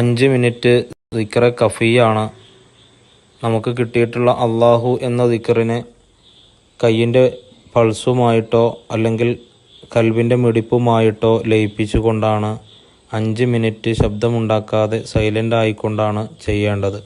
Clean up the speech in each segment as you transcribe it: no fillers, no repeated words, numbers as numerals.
5 minute ദിക്റ കഫിയാണ്. നമുക്ക് കിട്ടിയിട്ടുള്ള അള്ളാഹു എന്ന ദിക്റിനെ കയ്യിൻ്റെ പൾസുമായിട്ടോ അല്ലെങ്കിൽ കൽബിൻ്റെ മിടിപ്പുമായിട്ടോ ലയിപ്പിച്ചുകൊണ്ടാണ് 5 മിനിറ്റ് ശബ്ദമുണ്ടാക്കാതെ സൈലൻ്റ് ആയിക്കൊണ്ടാണ് ചെയ്യേണ്ടത്.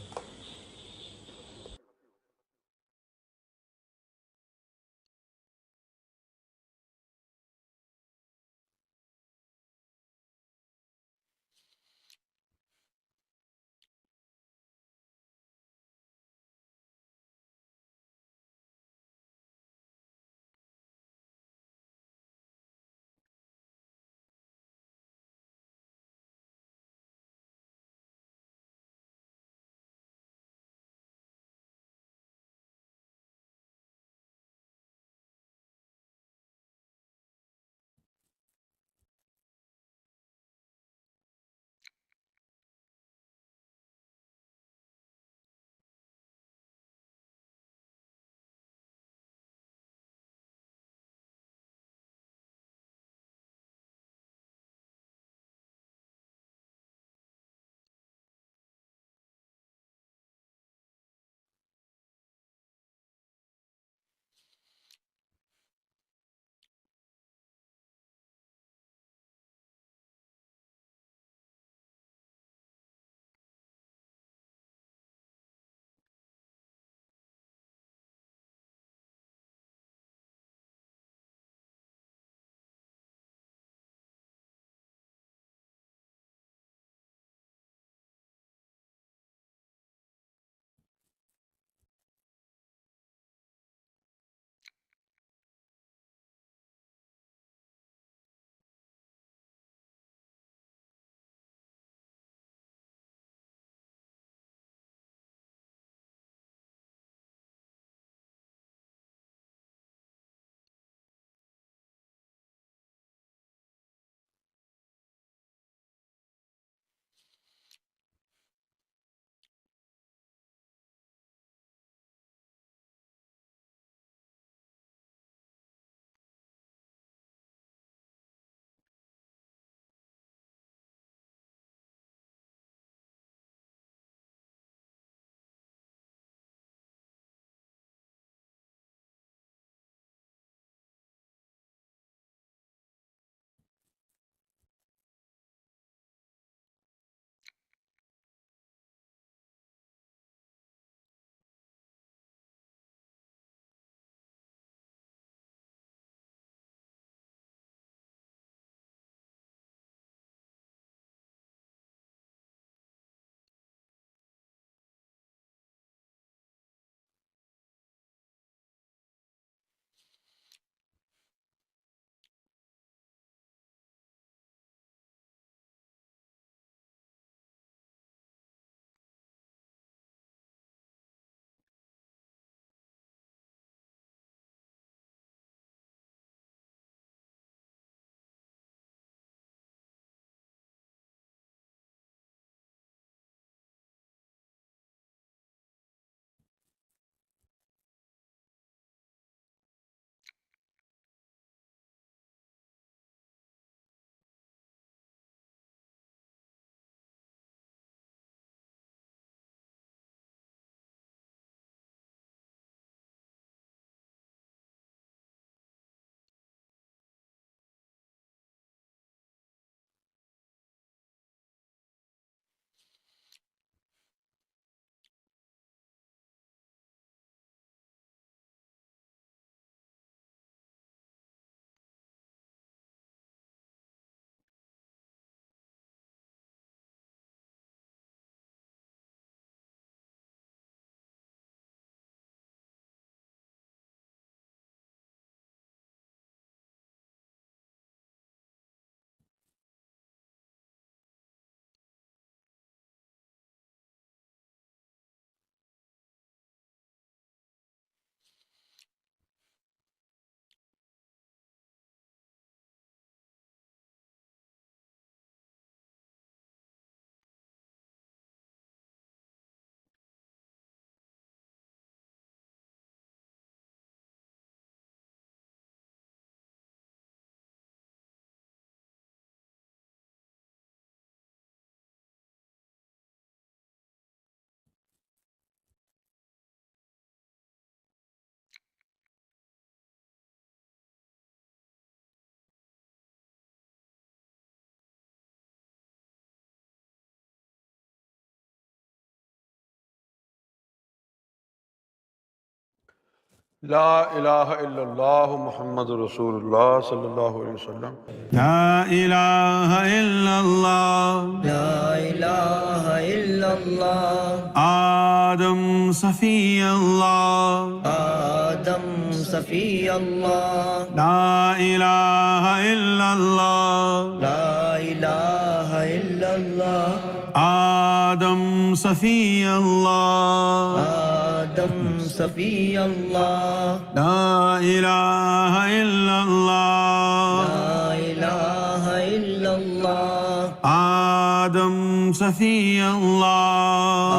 لا إله إلا الله محمد رسول الله صلى الله عليه وسلم. لا إله إلا الله. لا إله إلا الله. آدم صفي الله. آدم صفي الله. لا إله إلا الله. لا إله إلا الله. آدم صفي الله. آدم صفي الله. لا إله إلا الله. لا إله إلا الله. آدم صفي الله.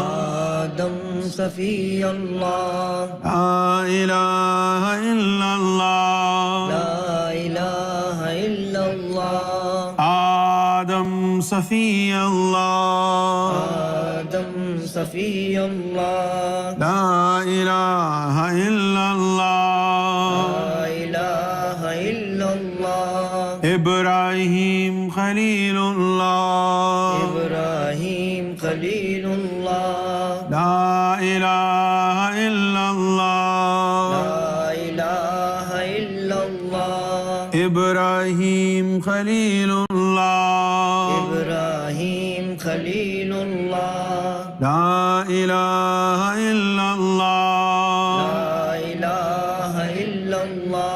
آدم صفي الله. لا إله إلا الله. لا إله إلا الله. آدم صفي الله. آدم صفي الله. لا إله إلا الله. لا إله إلا الله. إبراهيم خليل الله. إبراهيم خليل الله. لا إله إلا الله. لا إله إلا الله. إبراهيم خليل الله. إبراهيم خليل الله. لا إله إلا الله. لا إله إلا الله.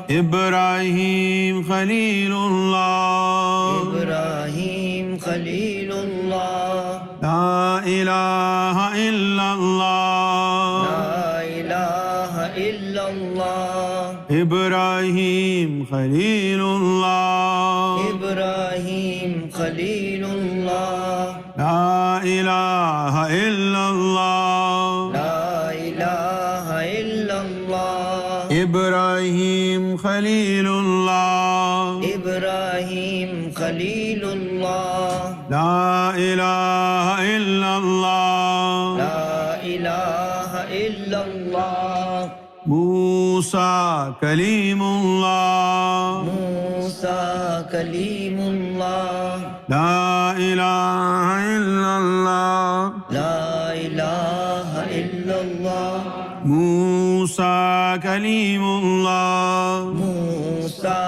إبراهيم خليل الله. إبراهيم خليل الله. لا إله إلا الله. لا إله إلا الله. إبراهيم خليل الله. إبراهيم خليل الله. لا إله إلا الله. لا إله إلا الله. إبراهيم خليل الله. إبراهيم خليل الله. لا إله إلا الله. لا إله إلا الله. موسى كليم الله. موسى كليم الله. لا إله إلا الله. لا إله إلا الله. موسى كليم الله. موسى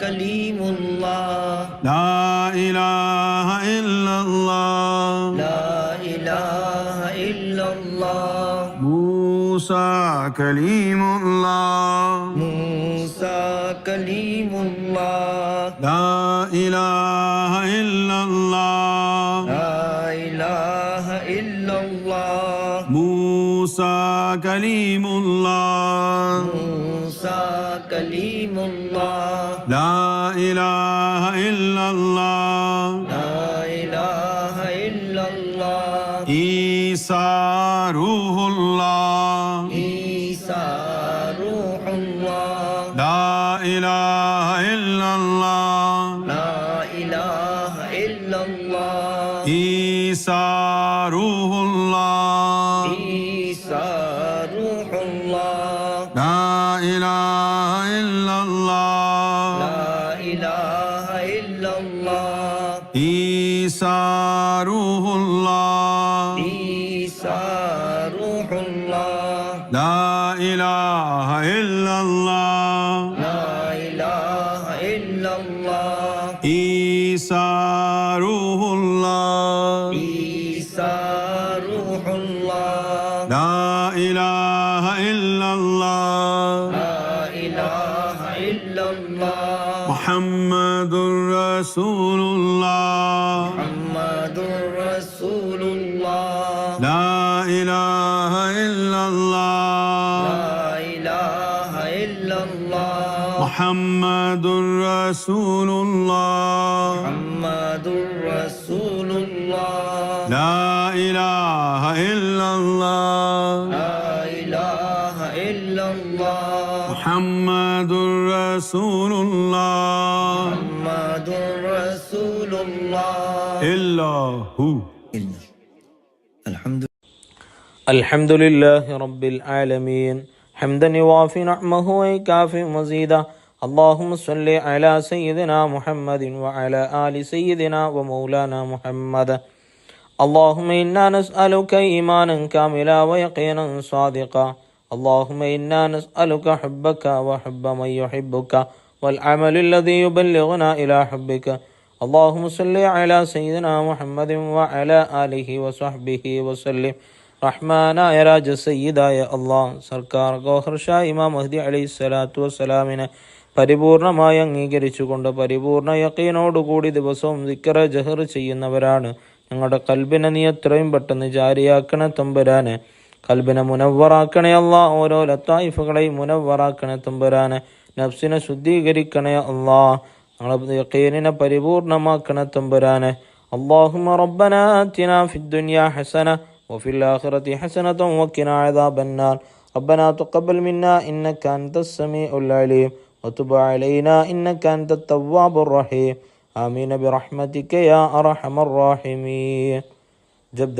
كليم الله. لا إله إلا الله. لا إله إلا الله. موسى كليم الله. موسى كليم الله. لا إله إلا الله. لا إله إلا الله. موسى كليم الله. موسى كليم الله. لا إله إلا الله. لا إله إلا الله. عيسى روح الله. عيسى روح الله. لا إله إلا الله. لا إله إلا الله. عيسى روح الله. عيسى روح الله. لا إله إلا الله. لا إله إلا الله. عيسى روح الله. عيسى روح الله. لا إله إلا الله. لا إله إلا الله. عيسى روح الله. عيسى روح الله. لا إله إلا الله. لا إله إلا الله. محمد رسول الله. محمد رسول الله. لا إله إلا الله. لا إله إلا الله. محمد رسول الله. محمد رسول الله. لا إله إلا الله. لا إله إلا الله. محمد رسول الله. محمد رسول الله. إلا هو. الحمد الحمد لله رب العالمين حمدا يوافي نعمه ويكافئ مزيدا اللهم صل على سيدنا محمد وعلى آل سيدنا ومولانا محمد اللهم إنا نسألك إيمانا كاملا ويقينا صادقا اللهم إنا نسألك حبك وحب من يحبك والعمل الذي يبلغنا إلى حبك. اللهم صل على سيدنا محمد وعلى آله وصحبه وسلم. റഹ്മാനായ രാജ സയ്യിദായ അള്ളാഹ് സർക്കാർ ഗോഹർ ഷാ ഇമാം മഹ്ദി അലൈഹി സ്വലാത്തു വസ്സലാമിനെ പരിപൂർണമായി അംഗീകരിച്ചുകൊണ്ട് പരിപൂർണ യഖീനോടുകൂടി ദിവസവും ദിക്ർ ജഹർ ചെയ്യുന്നവരാണ്. ഞങ്ങളുടെ കൽബിനെ നീ എത്രയും പെട്ടെന്ന് ജാരിയാക്കണേ തമ്പുരാനെ. കൽബിനെ മുനവ്വറാക്കണേ അള്ളാഹ്. ഓരോ ലത്തായിഫുകളെയും മുനവ്വറാക്കണേ തമ്പുരാനെ. നഫ്സിനെ ശുദ്ധീകരിക്കണേ അള്ളാഹ്. ഞങ്ങളുടെ യഖീനിനെ പരിപൂർണമാക്കണേ തമ്പുരാനെ. അല്ലാഹുമ്മ റബ്ബനാ ആതിനാ ഫിദ്ദുനിയാ ഹസന وفي الآخرة حسنة وقنا عذاب النار. ربنا تقبل منا إنك أنت السميع العليم وتب علينا إنك أنت التواب الرحيم. آمين برحمتك يا أرحم الراحمين. جبد